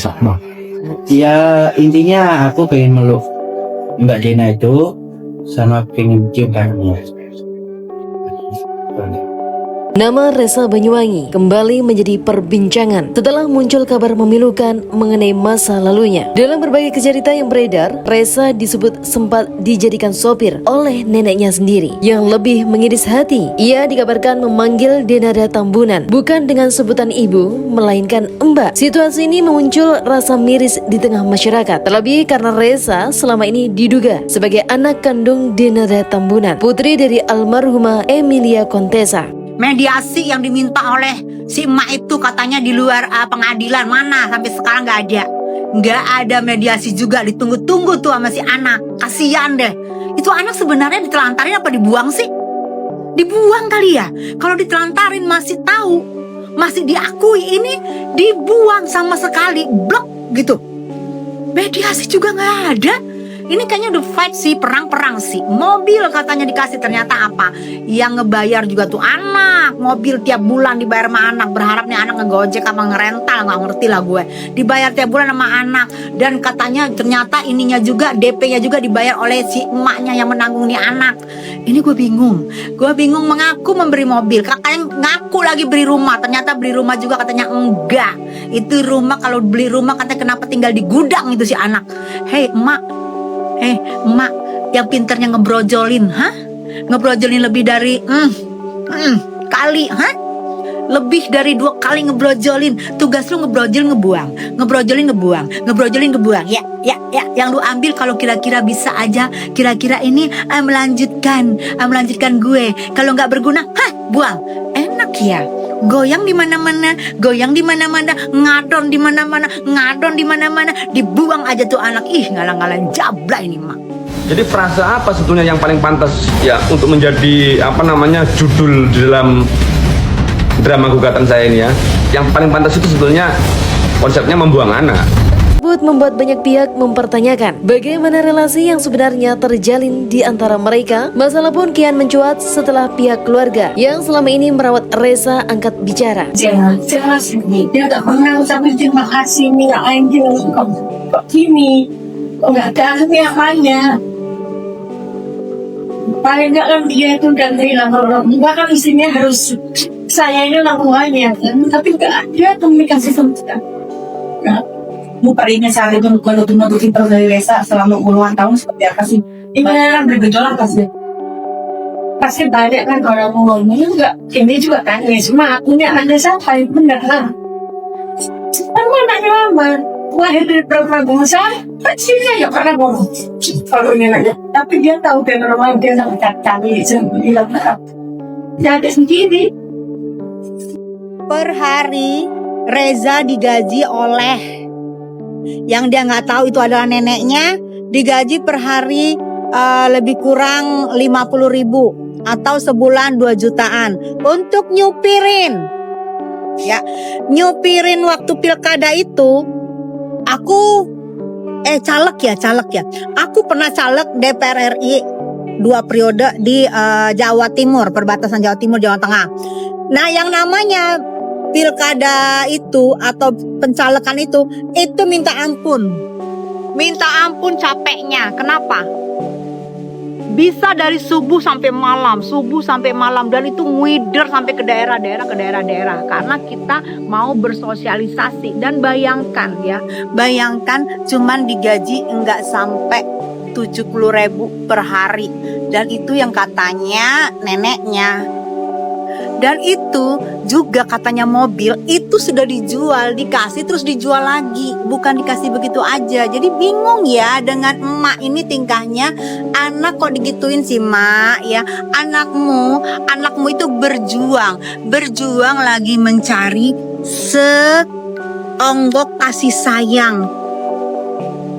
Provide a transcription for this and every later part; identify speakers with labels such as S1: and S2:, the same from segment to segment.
S1: Resakno?
S2: Ya intinya aku pengen meluk Mbak Dena itu sama pengen cium tangannya.
S3: Nama Reza Banyuwangi kembali menjadi perbincangan setelah muncul kabar memilukan mengenai masa lalunya. Dalam berbagai cerita yang beredar, Reza disebut sempat dijadikan sopir oleh neneknya sendiri yang lebih mengiris hati. Ia dikabarkan memanggil Denada Tambunan bukan dengan sebutan ibu, melainkan Mbak. Situasi ini muncul rasa miris di tengah masyarakat, terlebih karena Reza selama ini diduga sebagai anak kandung Denada Tambunan, putri dari almarhumah Emilia Contessa.
S4: Mediasi yang diminta oleh si emak itu katanya di luar pengadilan, mana sampai sekarang nggak ada mediasi juga, ditunggu-tunggu tuh sama si anak. Kasian deh, itu anak sebenarnya ditelantarin apa dibuang sih? Dibuang kali ya. Kalau ditelantarin masih tahu, masih diakui, ini dibuang sama sekali, blok gitu. Mediasi juga nggak ada. Ini kayaknya udah fight sih, perang-perang sih. Mobil katanya dikasih, ternyata apa? Yang ngebayar juga tuh anak. Mobil tiap bulan dibayar sama anak. Berharap nih anak ngegojek sama ngerental, nggak ngerti lah gue. Dibayar tiap bulan sama anak. Dan katanya ternyata ininya juga, DP-nya juga dibayar oleh si emaknya yang menanggung nih anak. Ini gue bingung. Gue bingung, mengaku memberi mobil, kakaknya ngaku lagi beri rumah. Ternyata beli rumah juga katanya enggak. Itu rumah, kalau beli rumah katanya kenapa tinggal di gudang itu si anak. Hei emak yang pinternya ngebrojolin, ngebrojolin lebih dari kali, lebih dari 2 kali ngebrojolin. Tugas lu ngebrojol ngebuang, ngebrojolin ngebuang, ngebrojolin ngebuang. Ya, yang lu ambil kalau kira-kira bisa aja, kira-kira ini melanjutkan gue. Kalau nggak berguna, buang. Enak ya. Goyang di mana-mana, goyang di mana-mana, ngadon di mana-mana, ngadon di mana-mana, dibuang aja tuh anak. Ih, ngalang-ngalang jabla ini, Mak.
S5: Jadi frasa apa sebetulnya yang paling pantas ya untuk menjadi judul di dalam drama gugatan saya ini ya? Yang paling pantas itu sebetulnya konsepnya membuang anak.
S3: Membuat banyak pihak mempertanyakan bagaimana relasi yang sebenarnya terjalin di antara mereka. Masalah pun kian mencuat setelah pihak keluarga yang selama ini merawat Reza angkat bicara.
S6: Jelas ini dia tak pernah ucapin terima kasih, Mila Angel kok gini, nggak ada apa-apanya. Paling nggak kan dia itu udah hilang, bahkan istrinya harus saya ini lakukannya, tapi nggak ada komunikasi sama sekali.
S7: Muparinya saat itu menutupi terus dari Reza selama puluhan tahun seperti apa sih? Ini kan bergejolak
S6: pasti banyak kan orang ngomong juga, ini juga kan, cuma akunya ada siapa yang benar lah. Kan anaknya lama, lahir dari perempuan bangsa, pastinya ya karena ngomong. Kalau ini aja, tapi dia tahu dia normal, dia sangat canggih, bilang benar. Dia ada sendiri.
S4: Per hari Reza digaji oleh yang dia nggak tahu itu adalah neneknya, digaji per hari lebih kurang 50.000 atau sebulan 2 jutaan untuk nyupirin. Ya, nyupirin waktu pilkada itu. Aku caleg ya. Aku pernah caleg DPR RI 2 periode di Jawa Timur, perbatasan Jawa Timur Jawa Tengah. Nah, yang namanya pilkada itu atau pencalekan itu minta ampun capeknya. Kenapa? Bisa dari subuh sampai malam dan itu ngider sampai ke daerah karena kita mau bersosialisasi. Dan bayangkan cuman digaji enggak sampai 70.000 per hari, dan itu yang katanya neneknya. Dan itu juga katanya mobil itu sudah dijual, dikasih terus dijual lagi, bukan dikasih begitu aja. Jadi bingung ya dengan emak ini tingkahnya. Anak kok digituin sih, Mak ya? Anakmu itu berjuang lagi mencari seonggok kasih sayang,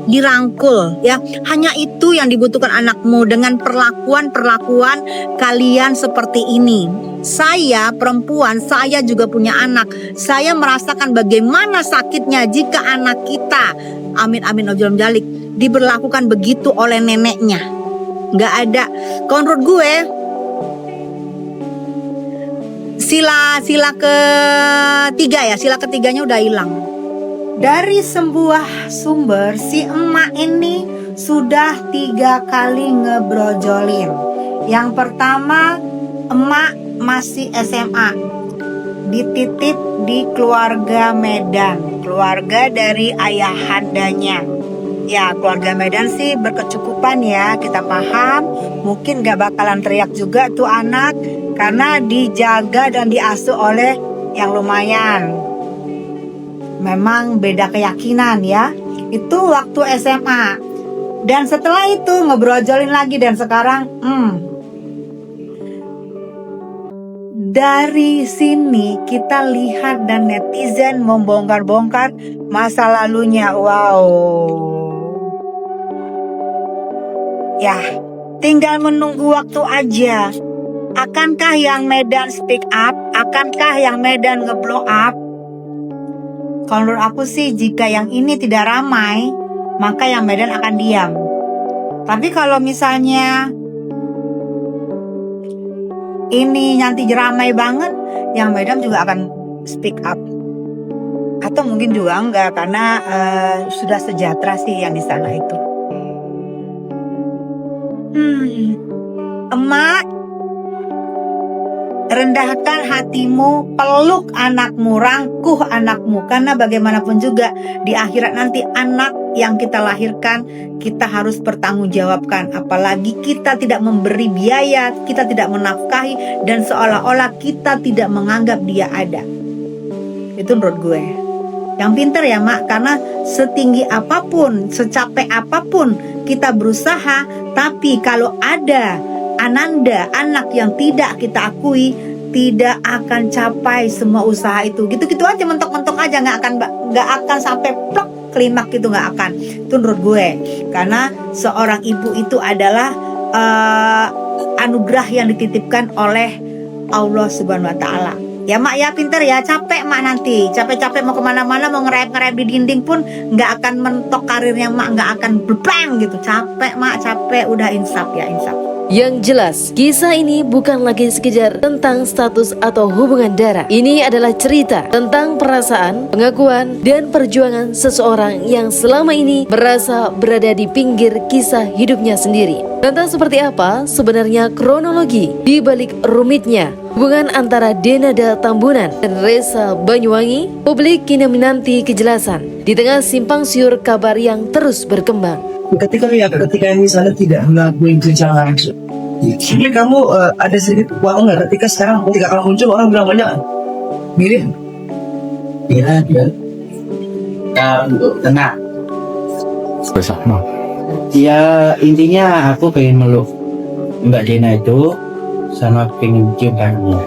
S4: dirangkul ya. Hanya itu yang dibutuhkan anakmu dengan perlakuan kalian seperti ini. Saya perempuan, saya juga punya anak. Saya merasakan bagaimana sakitnya jika anak kita, amin ojol jalik, diberlakukan begitu oleh neneknya. Nggak ada. Kalau menurut gue, sila ketiganya udah hilang. Dari sebuah sumber, si emak ini sudah 3 kali ngebrojolin. Yang pertama, emak masih SMA, dititip di keluarga Medan, keluarga dari ayahandanya. Ya, keluarga Medan sih berkecukupan ya, kita paham. Mungkin gak bakalan teriak juga tuh anak, karena dijaga dan diasuh oleh yang lumayan. Memang beda keyakinan ya. Itu waktu SMA. Dan setelah itu ngebrojolin lagi, dan sekarang dari sini kita lihat dan netizen membongkar-bongkar masa lalunya. Wow. Ya, tinggal menunggu waktu aja. Akankah yang Medan speak up? Akankah yang Medan ngeblow up? Kalau menurut aku sih, jika yang ini tidak ramai, maka yang Medan akan diam. Tapi kalau misalnya ini nanti ramai banget, yang Medan juga akan speak up. Atau mungkin juga enggak, karena sudah sejahtera sih yang di sana itu. Emak, rendahkan hatimu, peluk anakmu, rangkuh anakmu. Karena bagaimanapun juga di akhirat nanti anak yang kita lahirkan kita harus bertanggungjawabkan. Apalagi kita tidak memberi biaya, kita tidak menafkahi, dan seolah-olah kita tidak menganggap dia ada. Itu menurut gue. Yang pintar ya mak, karena setinggi apapun, secapek apapun kita berusaha, tapi kalau ada ananda, anak yang tidak kita akui, tidak akan capai semua usaha itu. Gitu-gitu aja, mentok-mentok aja, nggak akan sampai plok klimak gitu, nggak akan. Itu menurut gue. Karena seorang ibu itu adalah anugerah yang dititipkan oleh Allah Subhanahu Wa Taala. Ya mak ya, pinter ya, capek mak nanti, capek-capek mau kemana-mana, mau ngerayap-ngerayap di dinding pun nggak akan mentok karirnya mak, nggak akan blang gitu. Capek mak, capek, udah insaf ya, insaf.
S3: Yang jelas, kisah ini bukan lagi sekedar tentang status atau hubungan darah. Ini adalah cerita tentang perasaan, pengakuan, dan perjuangan seseorang yang selama ini merasa berada di pinggir kisah hidupnya sendiri. Lantas seperti apa sebenarnya kronologi di balik rumitnya hubungan antara Denada Tambunan dan Ressa Banyuwangi? Publik kini menanti kejelasan di tengah simpang siur kabar yang terus berkembang.
S1: Ketika misalnya tidak melakukan kerjaan, ini kamu ada sedikit uang nggak? Ketika kamu muncul, orang bilang banyak mirip.
S2: Ya. Tenang.
S5: Bersama.
S2: Ya intinya aku pengen meluk Mbak Dena itu, sama pengen cium tangannya.